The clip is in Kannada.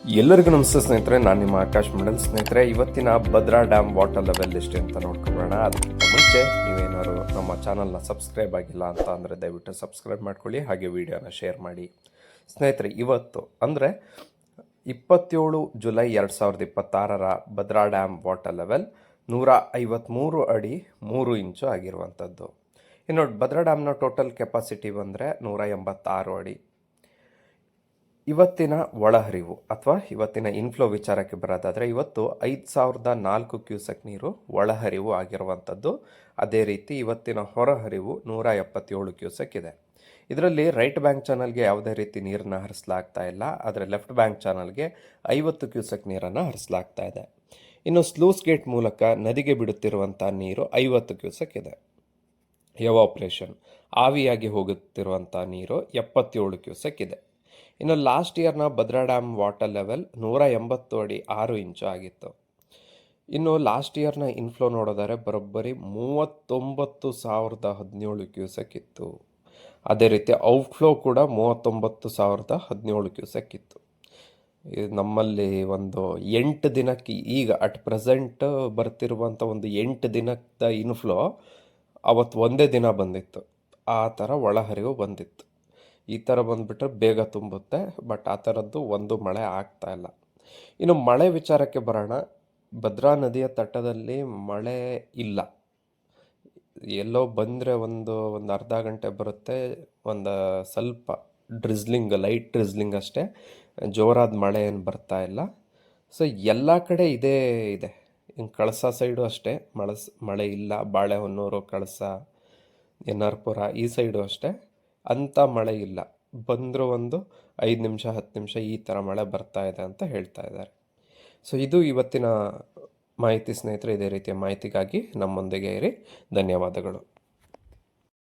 ಎಲ್ಲರಿಗೂ ನಮಸ್ತೆ ಸ್ನೇಹಿತರೆ, ನಾನು ನಿಮ್ಮ ಆಕಾಶ್ ಮಂಡಲ್. ಸ್ನೇಹಿತರೆ, ಇವತ್ತಿನ ಭದ್ರಾ ಡ್ಯಾಮ್ ವಾಟರ್ ಲೆವೆಲ್ ಎಷ್ಟು ಅಂತ ನೋಡ್ಕೊಳ್ಳೋಣ. ಅದಕ್ಕಿಂತ ಮುಂಚೆ ನೀವೇನಾದ್ರು ನಮ್ಮ ಚಾನಲ್ನ ಸಬ್ಸ್ಕ್ರೈಬ್ ಆಗಿಲ್ಲ ಅಂತ ಅಂದರೆ ದಯವಿಟ್ಟು ಸಬ್ಸ್ಕ್ರೈಬ್ ಮಾಡ್ಕೊಳ್ಳಿ, ಹಾಗೆ ವಿಡಿಯೋನ ಶೇರ್ ಮಾಡಿ. ಸ್ನೇಹಿತರೆ, ಇವತ್ತು ಅಂದರೆ 27 July 2026 Bhadra dam water level 153 ಅಡಿ 3 ಇಂಚು ಆಗಿರುವಂಥದ್ದು. ಇನ್ನು ಭದ್ರಾ ಡ್ಯಾಮ್ನ ಟೋಟಲ್ ಕೆಪಾಸಿಟಿ ಬಂದರೆ 186 ಅಡಿ. ಇವತ್ತಿನ ಒಳಹರಿವು ಅಥವಾ ಇವತ್ತಿನ ಇನ್ಫ್ಲೋ ವಿಚಾರಕ್ಕೆ ಬರೋದಾದರೆ, ಇವತ್ತು 5004 ಕ್ಯೂಸೆಕ್ ನೀರು ಒಳಹರಿವು ಆಗಿರುವಂಥದ್ದು. ಅದೇ ರೀತಿ ಇವತ್ತಿನ ಹೊರಹರಿವು 177 ಕ್ಯೂಸೆಕ್ ಇದೆ. ಇದರಲ್ಲಿ ರೈಟ್ ಬ್ಯಾಂಕ್ ಚಾನಲ್ಗೆ ಯಾವುದೇ ರೀತಿ ನೀರನ್ನು ಹರಿಸಲಾಗ್ತಾ ಇಲ್ಲ, ಆದರೆ ಲೆಫ್ಟ್ ಬ್ಯಾಂಕ್ ಚಾನಲ್ಗೆ 50 ಕ್ಯೂಸೆಕ್ ನೀರನ್ನು ಹರಿಸಲಾಗ್ತಾ ಇದೆ. ಇನ್ನು ಸ್ಲೂಸ್ ಗೇಟ್ ಮೂಲಕ ನದಿಗೆ ಬಿಡುತ್ತಿರುವಂಥ ನೀರು 50 ಕ್ಯೂಸೆಕ್ ಇದೆ. ಎವಾಪರೇಷನ್ ಆವಿಯಾಗಿ ಹೋಗುತ್ತಿರುವಂಥ ನೀರು 77 ಕ್ಯೂಸೆಕ್ ಇದೆ. ಇನ್ನು ಲಾಸ್ಟ್ ಇಯರ್ನ ಭದ್ರಾ ಡ್ಯಾಮ್ ವಾಟರ್ ಲೆವೆಲ್ 180 ಅಡಿ 6 ಇಂಚು ಆಗಿತ್ತು. ಇನ್ನು ಲಾಸ್ಟ್ ಇಯರ್ನ ಇನ್ಫ್ಲೋ ನೋಡೋದಾದ್ರೆ ಬರೋಬ್ಬರಿ 39,017 ಕ್ಯೂಸೆಕ್ ಇತ್ತು. ಅದೇ ರೀತಿ ಔಟ್ಫ್ಲೋ ಕೂಡ 39,017 ಕ್ಯೂಸೆಕ್ ಇತ್ತು. ನಮ್ಮಲ್ಲಿ ಒಂದು 8 ದಿನಕ್ಕೆ ಈಗ ಅಟ್ ಪ್ರೆಸೆಂಟ್ ಬರ್ತಿರುವಂಥ ಒಂದು 8 ದಿನದ ಇನ್ಫ್ಲೋ ಅವತ್ತು ಒಂದೇ ದಿನ ಬಂದಿತ್ತು. ಆ ಥರ ಒಳಹರಿವು ಬಂದಿತ್ತು. ಈ ಥರ ಬಂದುಬಿಟ್ರೆ ಬೇಗ ತುಂಬುತ್ತೆ, ಬಟ್ ಆ ಥರದ್ದು ಒಂದು ಮಳೆ ಆಗ್ತಾ ಇಲ್ಲ. ಇನ್ನು ಮಳೆ ವಿಚಾರಕ್ಕೆ ಬರೋಣ. ಭದ್ರಾ ನದಿಯ ತಟದಲ್ಲಿ ಮಳೆ ಇಲ್ಲ. ಎಲ್ಲೋ ಬಂದರೆ ಒಂದು ಅರ್ಧ ಗಂಟೆ ಬರುತ್ತೆ, ಒಂದು ಸ್ವಲ್ಪ ಲೈಟ್ ಡ್ರಿಸ್ಲಿಂಗ್ ಅಷ್ಟೇ, ಜೋರಾದ ಮಳೆ ಏನು ಬರ್ತಾ ಇಲ್ಲ. ಸೊ ಎಲ್ಲ ಕಡೆ ಇದೇ ಇದೆ. ಇನ್ನು ಕಳಸ ಸೈಡು ಅಷ್ಟೇ ಮಳೆ ಇಲ್ಲ. ಬಾಳೆಹೊನ್ನೂರು, ಕಳಸ, ಎನ್.ಆರ್.ಪುರ ಈ ಸೈಡು ಅಷ್ಟೇ ಅಂಥ ಮಳೆ ಇಲ್ಲ. ಬಂದರೂ ಒಂದು 5 ನಿಮಿಷ 10 ನಿಮಿಷ ಈ ಥರ ಮಳೆ ಬರ್ತಾ ಇದೆ ಅಂತ ಹೇಳ್ತಾ ಇದ್ದಾರೆ. ಸೊ ಇದು ಇವತ್ತಿನ ಮಾಹಿತಿ ಸ್ನೇಹಿತರೆ. ಇದೇ ರೀತಿಯ ಮಾಹಿತಿಗಾಗಿ ನಮ್ಮೊಂದಿಗೆ ಇರಿ. ಧನ್ಯವಾದಗಳು.